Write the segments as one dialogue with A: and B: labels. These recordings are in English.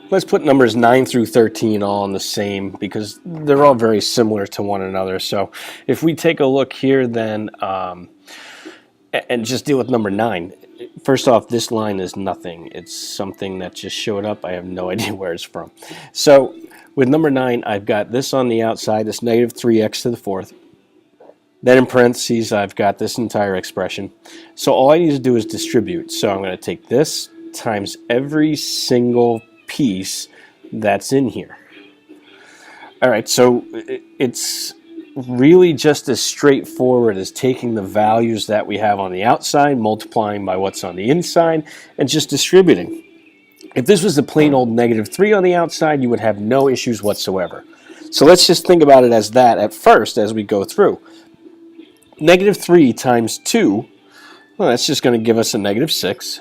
A: Let's put numbers 9 through 13 all in the same because they're all very similar to one another. So if we take a look here then and just deal with number 9. First off, this line is nothing. It's something that just showed up. I have no idea where it's from. So with number 9, I've got this on the outside, this negative 3x to the fourth. Then in parentheses, I've got this entire expression. So all I need to do is distribute. So I'm going to take this times every single piece that's in here. All right, so it's really just as straightforward as taking the values that we have on the outside, multiplying by what's on the inside, and just distributing. If this was a plain old negative 3 on the outside, you would have no issues whatsoever. So let's just think about it as that at first as we go through. Negative 3 times 2, well, that's just going to give us a negative 6.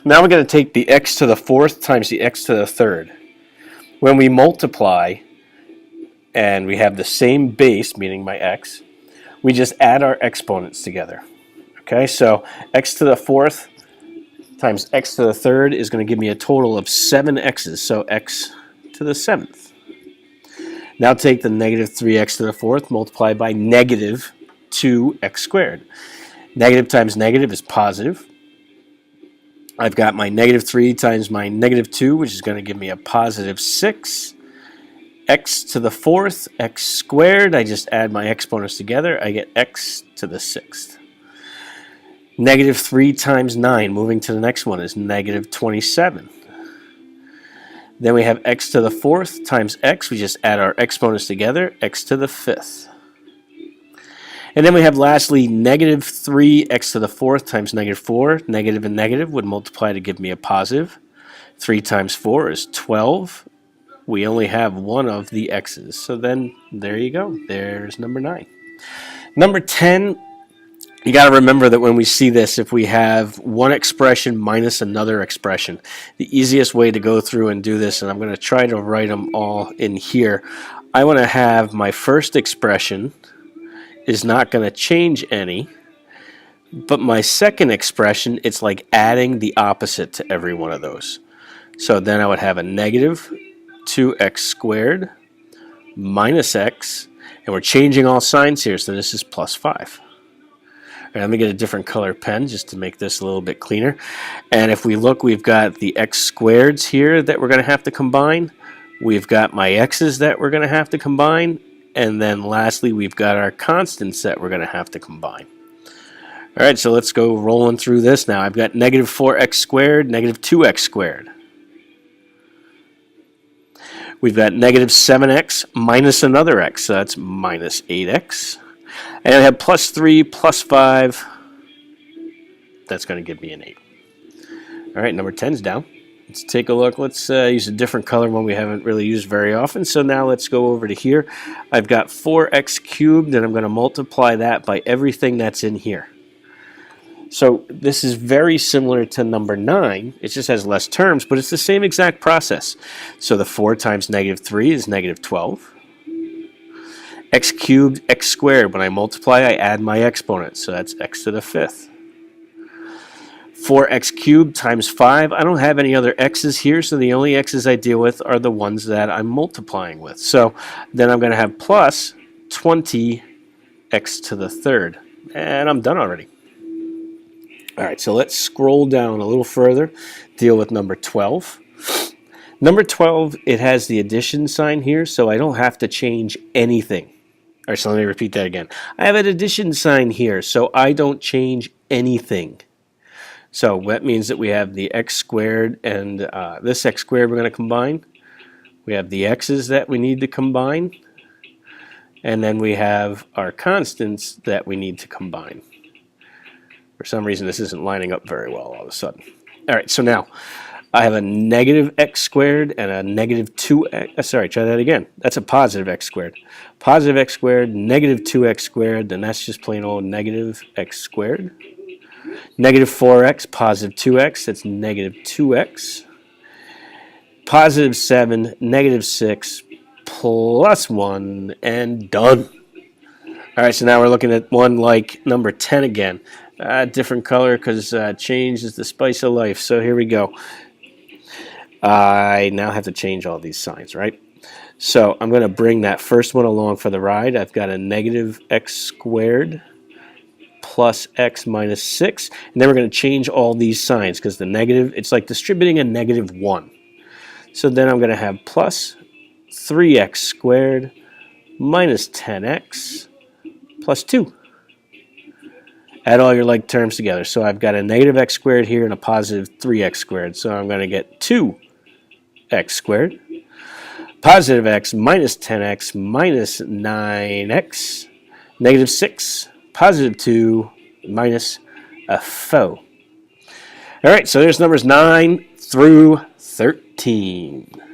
A: Now we're going to take the x to the fourth times the x to the third. When we multiply and we have the same base, meaning my x, we just add our exponents together. Okay, so x to the fourth times x to the third is going to give me a total of 7 x's, so x to the seventh. Now take the negative 3x to the fourth, multiply by negative 2x squared. Negative times negative is positive. I've got my negative 3 times my negative 2, which is going to give me a positive 6. X to the fourth, x squared. I just add my exponents together. I get x to the sixth. Negative 3 times 9, moving to the next one, is negative 27. Then we have x to the fourth times x. We just add our exponents together, x to the fifth. And then we have lastly negative 3x to the fourth times negative 4. Negative and negative would multiply to give me a positive. 3 times 4 is 12. We only have one of the x's. So then there you go. There's number 9. Number 10, you got to remember that when we see this, if we have one expression minus another expression, the easiest way to go through and do this, and I'm going to try to write them all in here, I want to have my first expression is not going to change any, but my second expression, it's like adding the opposite to every one of those. So then I would have a negative 2x squared minus x, and we're changing all signs here, so this is plus 5. All right, let me get a different color pen just to make this a little bit cleaner. And if we look, we've got the x squareds here that we're going to have to combine. We've got my x's that we're going to have to combine. And then lastly, we've got our constants that we're going to have to combine. All right, so let's go rolling through this now. I've got negative 4x squared, negative 2x squared. We've got negative 7x minus another x, so that's minus 8x. And I have plus 3 plus 5. That's going to give me an 8. All right, number 10's down. Let's take a look. Let's use a different color, one we haven't really used very often. So now let's go over to here. I've got 4x cubed, and I'm going to multiply that by everything that's in here. So this is very similar to number 9. It just has less terms, but it's the same exact process. So the 4 times negative 3 is negative 12. X cubed, x squared. When I multiply, I add my exponent. So that's x to the fifth. 4x cubed times 5. I don't have any other x's here, so the only x's I deal with are the ones that I'm multiplying with. So then I'm going to have plus 20x to the third. And I'm done already. All right, so let's scroll down a little further, deal with number 12. Number 12, it has the addition sign here, so I don't have to change anything. All right, so let me repeat that again. I have an addition sign here, so I don't change anything. So that means that we have the x squared and this x squared we're going to combine. We have the x's that we need to combine. And then we have our constants that we need to combine. For some reason, this isn't lining up very well all of a sudden. All right, so now I have a negative x squared and a negative 2x. Sorry, try that again. That's a positive x squared. Positive x squared, negative 2x squared, then that's just plain old negative x squared. Negative 4x, positive 2x, that's negative 2x. Positive 7, negative 6, plus 1, and done. All right, so now we're looking at one like number 10 again. Different color because change is the spice of life. So here we go. I now have to change all these signs, right? So I'm going to bring that first one along for the ride. I've got a negative x squared plus x minus 6. And then we're going to change all these signs because the negative, it's like distributing a negative 1. So then I'm going to have plus 3x squared minus 10x plus 2. Add all your like terms together. So I've got a negative x squared here and a positive 3x squared. So I'm going to get 2x squared. Positive x minus 10x minus 9x. Negative 6. Positive 2 minus a 4. All right, so there's numbers 9 through 13.